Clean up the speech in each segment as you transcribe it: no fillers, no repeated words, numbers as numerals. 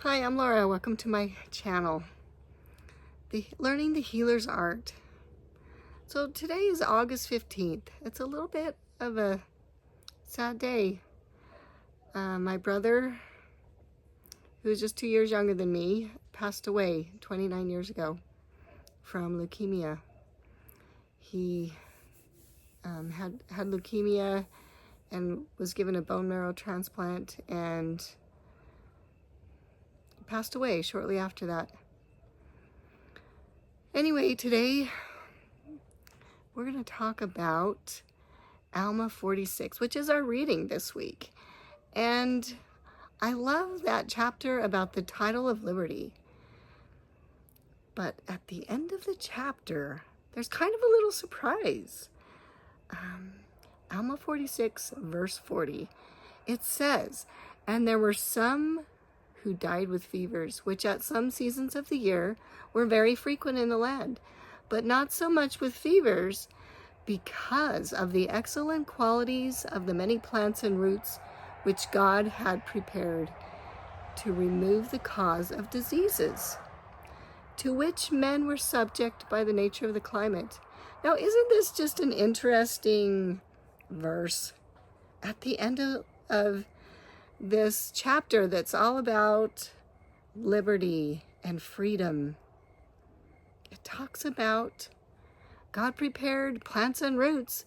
Hi, I'm Laura. Welcome to my channel, Learning the Healer's Art. So today is August 15th. It's a little bit of a sad day. My brother, who is just 2 years younger than me, passed away 29 years ago from leukemia. He had leukemia and was given a bone marrow transplant and passed away shortly after that. Anyway, today we're going to talk about Alma 46, which is our reading this week. And I love that chapter about the title of liberty. But at the end of the chapter, there's kind of a little surprise. Alma 46, verse 40, it says, "And there were some who died with fevers, which at some seasons of the year were very frequent in the land, but not so much with fevers, because of the excellent qualities of the many plants and roots which God had prepared to remove the cause of diseases, to which men were subject by the nature of the climate." Now, isn't this just an interesting verse at the end of this chapter that's all about liberty and freedom? It talks about God prepared plants and roots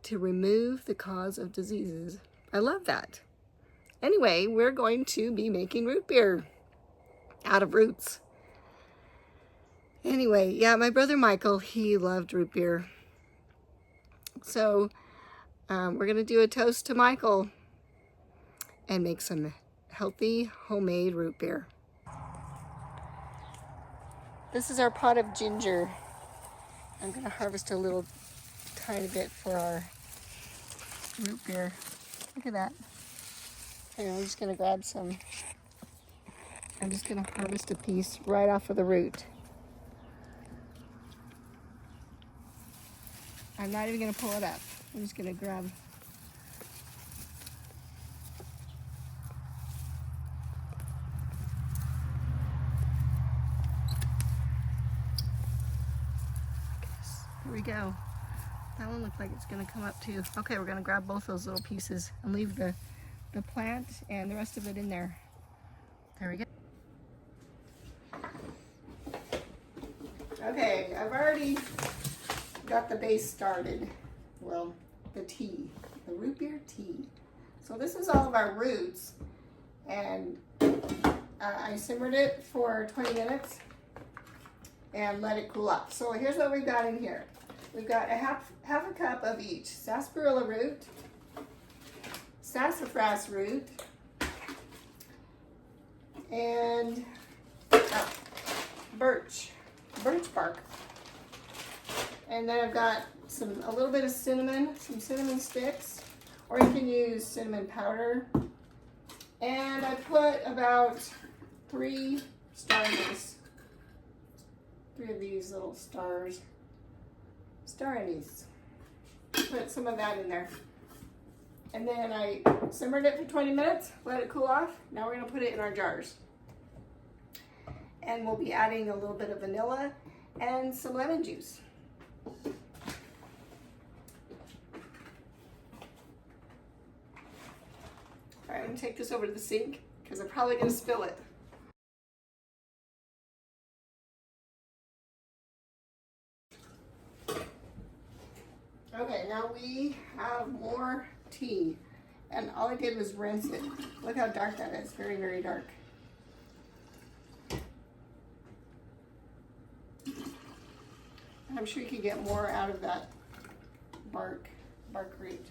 to remove the cause of diseases. I love that. Anyway, we're going to be making root beer out of roots. Anyway, yeah, my brother Michael, he loved root beer. So we're going to do a toast to Michael and make some healthy homemade root beer. This is our pot of ginger. I'm going to harvest a little tiny bit for our root beer. Look at that. Okay, I'm just going to grab some. I'm just going to harvest a piece right off of the root. I'm not even going to pull it up. I'm just going to grab. Here we go. That one looks like it's going to come up too. Okay, we're going to grab both those little pieces and leave the plant and the rest of it in there. There we go. Okay, I've already got the base started. Well, the tea, the root beer tea. So this is all of our roots, and I simmered it for 20 minutes and let it cool off. So here's what we've got in here. We've got half a cup of each sarsaparilla root, sassafras root, and birch bark. And then I've got a little bit of cinnamon, some cinnamon sticks, or you can use cinnamon powder. And I put about 3 star anise, 3 of these little stars. Star anise. Put some of that in there. And then I simmered it for 20 minutes, let it cool off. Now we're going to put it in our jars. And we'll be adding a little bit of vanilla and some lemon juice. All right, I'm going to take this over to the sink because I'm probably going to spill it. Okay, now we have more tea, and all I did was rinse it. Look how dark that is, very, very dark. I'm sure you could get more out of that bark root.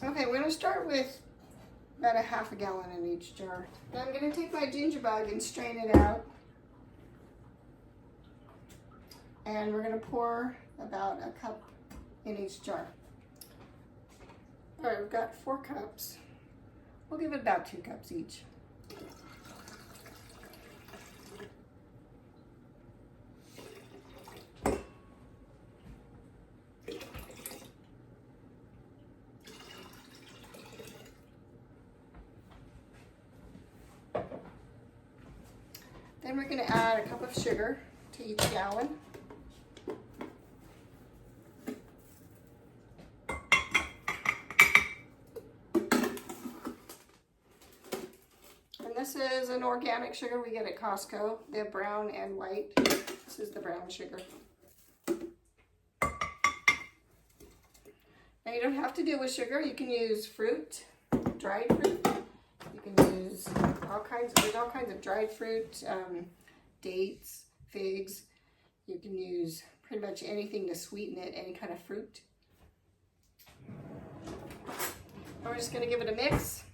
Okay, we're gonna start with about a half a gallon in each jar. Now I'm gonna take my ginger bug and strain it out. And we're going to pour about a cup in each jar. All right, we've got 4 cups. We'll give it about 2 cups each. Then we're going to add a cup of sugar to each gallon. And this is an organic sugar we get at Costco. They have brown and white. This is the brown sugar. Now you don't have to do it with sugar. You can use fruit, dried fruit. You can use there's all kinds of dried fruit, dates, figs. You can use pretty much anything to sweeten it, any kind of fruit. And we're just going to give it a mix.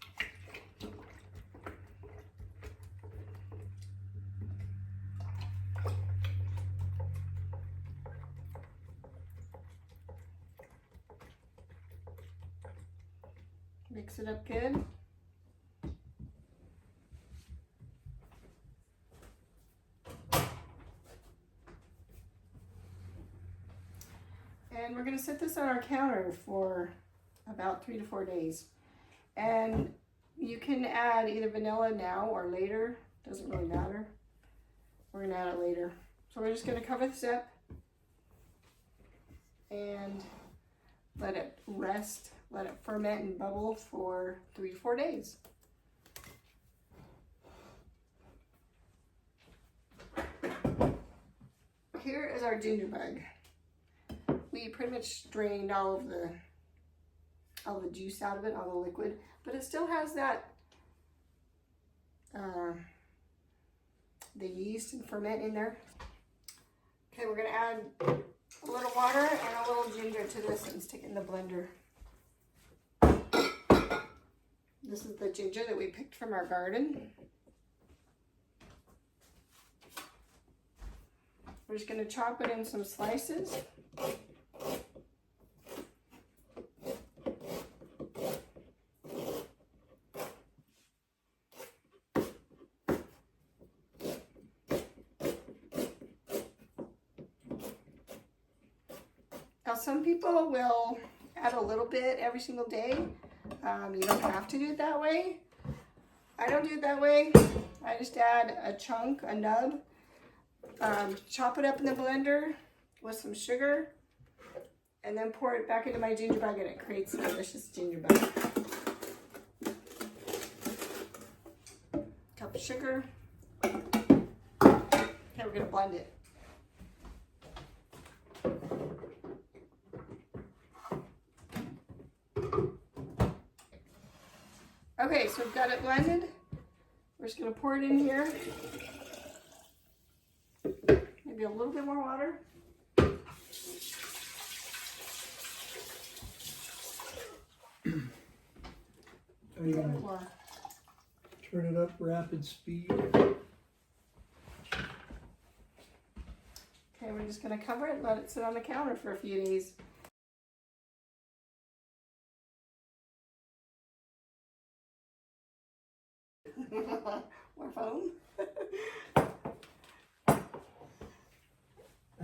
Mix it up good. And we're going to set this on our counter for about 3 to 4 days. And you can add either vanilla now or later. Doesn't really matter. We're going to add it later. So we're just going to cover this up and let it rest, let it ferment and bubble for 3 to 4 days. Here is our ginger bug. We pretty much drained all the juice out of it, all the liquid, but it still has that the yeast and ferment in there. Okay, we're gonna add a little water and a little ginger to this and stick it in the blender. This is the ginger that we picked from our garden. We're just gonna chop it in some slices. Now some people will add a little bit every single day. You don't have to do it that way. I don't do it that way. I just add a chunk, a nub, chop it up in the blender with some sugar, and then pour it back into my ginger bug, and it creates a delicious ginger bug. Cup of sugar. Okay, we're gonna blend it. Okay, so we've got it blended. We're just gonna pour it in here. Maybe a little bit more water. Are you gonna turn it up rapid speed? Okay, we're just gonna cover it and let it sit on the counter for a few days. More phone?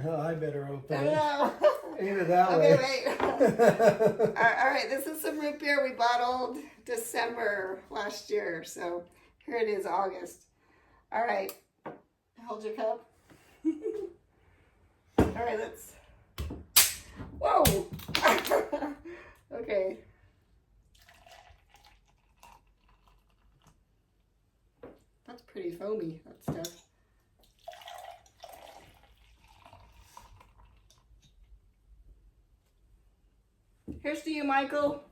Oh, I better open I it. know. Ain't it that Okay, way? wait. All right, this is some root beer we bottled December last year. So here it is, August. All right, hold your cup. All right, let's. Whoa. Okay. That's pretty foamy, that stuff. Here's to you, Michael.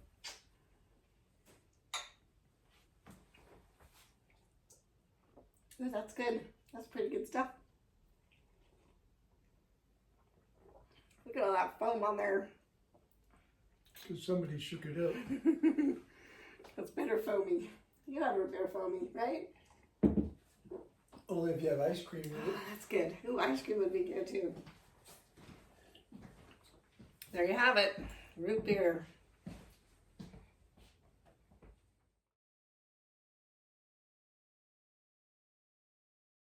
Ooh, that's good. That's pretty good stuff. Look at all that foam on there. Because somebody shook it up. That's better foamy. You have root beer foamy, right? Only if you have ice cream with it. Oh, that's good. Ooh, ice cream would be good too. There you have it. Root beer.